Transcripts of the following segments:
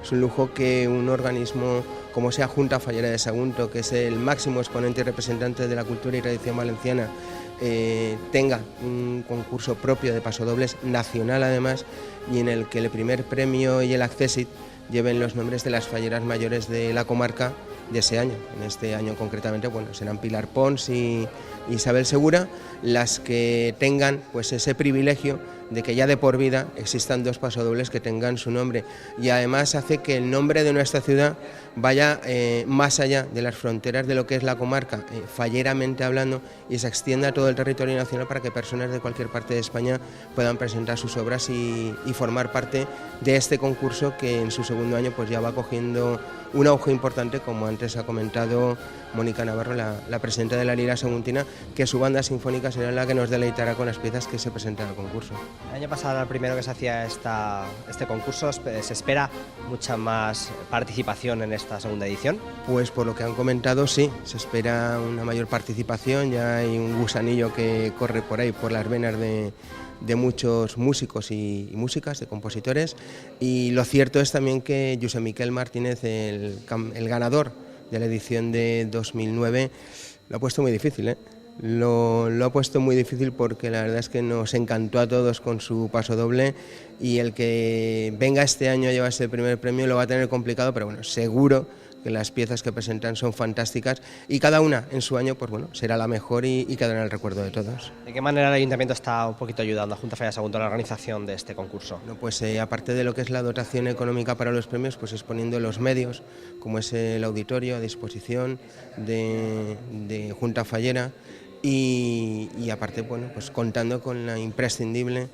Es un lujo que un organismo como sea Junta Fallera de Sagunto, que es el máximo exponente y representante de la cultura y tradición valenciana, tenga un concurso propio de pasodobles nacional además, y en el que el primer premio y el accésit lleven los nombres de las falleras mayores de la comarca de ese año. En este año concretamente, bueno, serán Pilar Pons y Isabel Segura las que tengan pues ese privilegio de que ya de por vida existan dos pasodobles que tengan su nombre, y además hace que el nombre de nuestra ciudad vaya más allá de las fronteras de lo que es la comarca, falleramente hablando, y se extienda a todo el territorio nacional para que personas de cualquier parte de España puedan presentar sus obras y formar parte de este concurso que en su segundo año pues ya va cogiendo un auge importante, como antes ha comentado Mónica Navarro, la presidenta de la Lira Saguntina, que su banda sinfónica será la que nos deleitará con las piezas que se presentan al concurso. El año pasado era el primero que se hacía este concurso. ¿Se espera mucha más participación en esta segunda edición? Pues por lo que han comentado, sí, se espera una mayor participación. Ya hay un gusanillo que corre por ahí, por las venas de muchos músicos y músicas, de compositores, y lo cierto es también que José Miquel Martínez, el ganador de la edición de 2009, lo ha puesto muy difícil, Lo ha puesto muy difícil porque la verdad es que nos encantó a todos con su pasodoble, y el que venga este año a llevarse el primer premio lo va a tener complicado, pero bueno, seguro que las piezas que presentan son fantásticas y cada una en su año pues bueno, será la mejor y quedará en el recuerdo de todos. ¿De qué manera el Ayuntamiento está un poquito ayudando a Junta Fallera de Sagunto a la organización de este concurso? No, pues aparte de lo que es la dotación económica para los premios, pues exponiendo los medios, como es el auditorio a disposición de Junta Fallera, y aparte bueno, pues contando con la imprescindible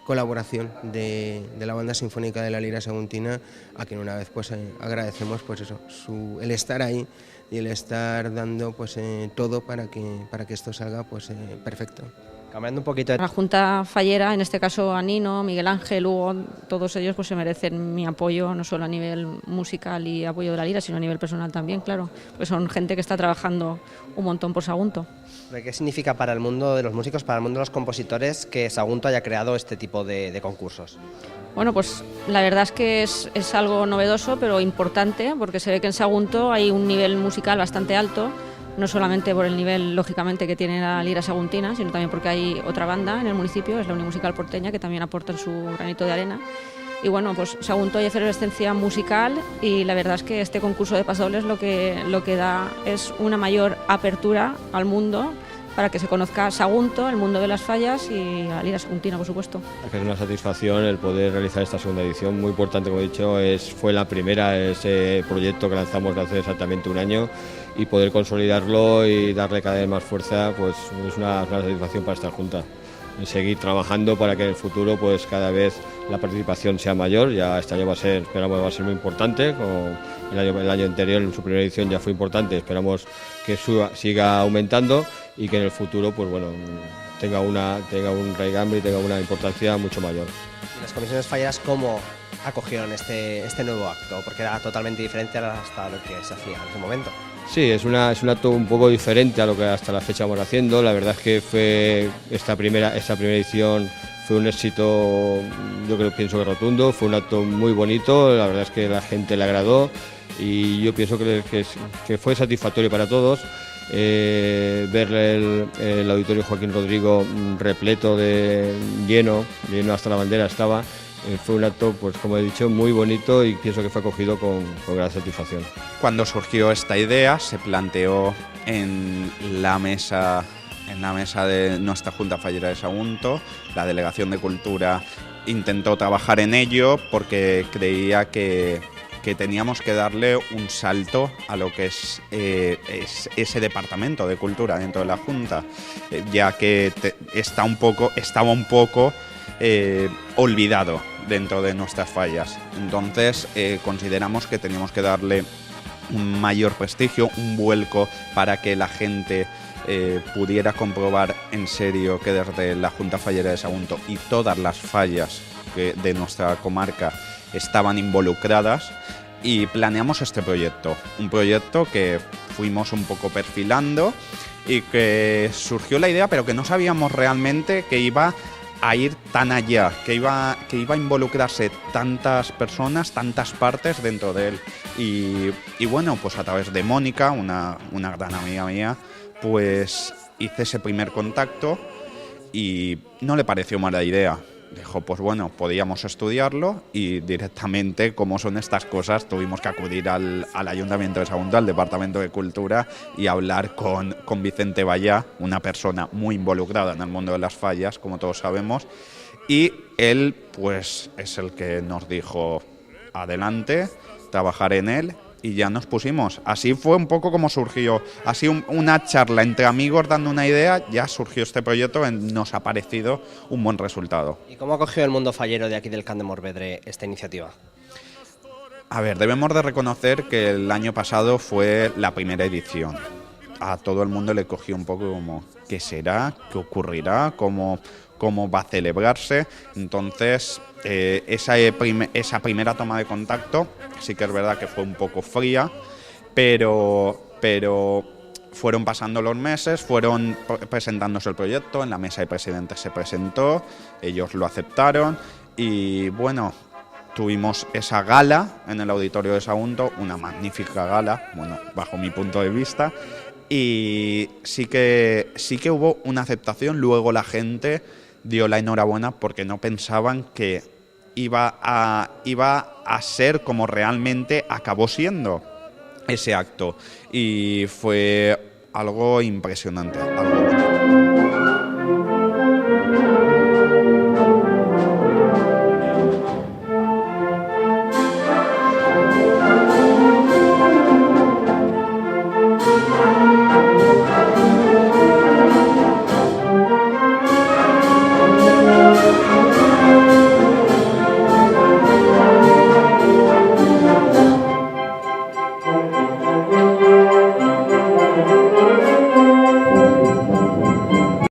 colaboración de la Banda Sinfónica de la Lira Saguntina, a quien una vez pues agradecemos pues eso, el estar ahí y el estar dando pues todo para que esto salga pues perfecto. Cambiando un poquito La Junta Fallera, en este caso a Nino, Miguel Ángel, Hugo, todos ellos pues se merecen mi apoyo, no solo a nivel musical y apoyo de la Lira, sino a nivel personal también, claro, pues son gente que está trabajando un montón por Sagunto. ¿Qué significa para el mundo de los músicos, para el mundo de los compositores, que Sagunto haya creado este tipo de concursos? Bueno, pues la verdad es que es algo novedoso, pero importante, porque se ve que en Sagunto hay un nivel musical bastante alto, no solamente por el nivel, lógicamente, que tiene la Lira Saguntina, sino también porque hay otra banda en el municipio, es la Unimusical Porteña, que también aporta su granito de arena. Y bueno, pues Sagunto hay efervescencia musical, y la verdad es que este concurso de pasodobles lo que da es una mayor apertura al mundo, para que se conozca Sagunto, el mundo de las fallas y la Lira Saguntina, por supuesto. Es una satisfacción el poder realizar esta segunda edición, muy importante, como he dicho, fue la primera, ese proyecto que lanzamos hace exactamente un año, y poder consolidarlo y darle cada vez más fuerza pues es una satisfacción para esta Junta. Seguir trabajando para que en el futuro pues cada vez la participación sea mayor. Ya este año esperamos va a ser muy importante, como el año anterior en su primera edición ya fue importante, esperamos que siga aumentando y que en el futuro pues bueno, tenga un raigambre y tenga una importancia mucho mayor. ¿Y las comisiones falleras cómo acogieron este nuevo acto? Porque era totalmente diferente hasta lo que se hacía en ese momento. Sí, es un acto un poco diferente a lo que hasta la fecha vamos haciendo. La verdad es que esta primera edición fue un éxito, pienso que rotundo, fue un acto muy bonito, la verdad es que la gente le agradó, y yo pienso que fue satisfactorio para todos. Ver el auditorio Joaquín Rodrigo repleto, lleno hasta la bandera estaba. Fue un acto, pues como he dicho, muy bonito, y pienso que fue acogido con gran satisfacción. Cuando surgió esta idea se planteó en la mesa de nuestra Junta Fallera de Sagunto. La Delegación de Cultura intentó trabajar en ello porque creía que teníamos que darle un salto a lo que es ese departamento de cultura dentro de la Junta, ya que estaba un poco olvidado dentro de nuestras fallas. Entonces consideramos que teníamos que darle un mayor prestigio, un vuelco, para que la gente pudiera comprobar en serio que desde la Junta Fallera de Sagunto y todas las fallas de nuestra comarca estaban involucradas, y planeamos este proyecto, un proyecto que fuimos un poco perfilando y que surgió la idea, pero que no sabíamos realmente que iba a ir tan allá, que iba a involucrarse tantas personas, tantas partes dentro de él. Y bueno, pues a través de Mónica, una gran amiga mía, pues hice ese primer contacto y no le pareció mala idea. Dijo, pues bueno, podíamos estudiarlo, y directamente, como son estas cosas, tuvimos que acudir al Ayuntamiento de Sagunto, al Departamento de Cultura, y hablar con Vicente Vallá, una persona muy involucrada en el mundo de las fallas, como todos sabemos, y él pues es el que nos dijo, adelante, trabajar en él, y ya nos pusimos. Así fue un poco como surgió, así una charla entre amigos dando una idea, ya surgió este proyecto, nos ha parecido un buen resultado. ¿Y cómo acogió el mundo fallero de aquí del Camp de Morvedre esta iniciativa? A ver, debemos de reconocer que el año pasado fue la primera edición. A todo el mundo le cogió un poco como, ¿qué será? ¿Qué ocurrirá? ¿Cómo va a celebrarse? Entonces, esa primera toma de contacto sí que es verdad que fue un poco fría, pero fueron pasando los meses, fueron presentándose el proyecto, en la mesa de presidentes se presentó, ellos lo aceptaron, y bueno, tuvimos esa gala en el auditorio de Sagunto, una magnífica gala, bueno, bajo mi punto de vista, y sí que hubo una aceptación. Luego la gente dio la enhorabuena porque no pensaban que iba a ser como realmente acabó siendo ese acto, y fue algo impresionante, algo bonito.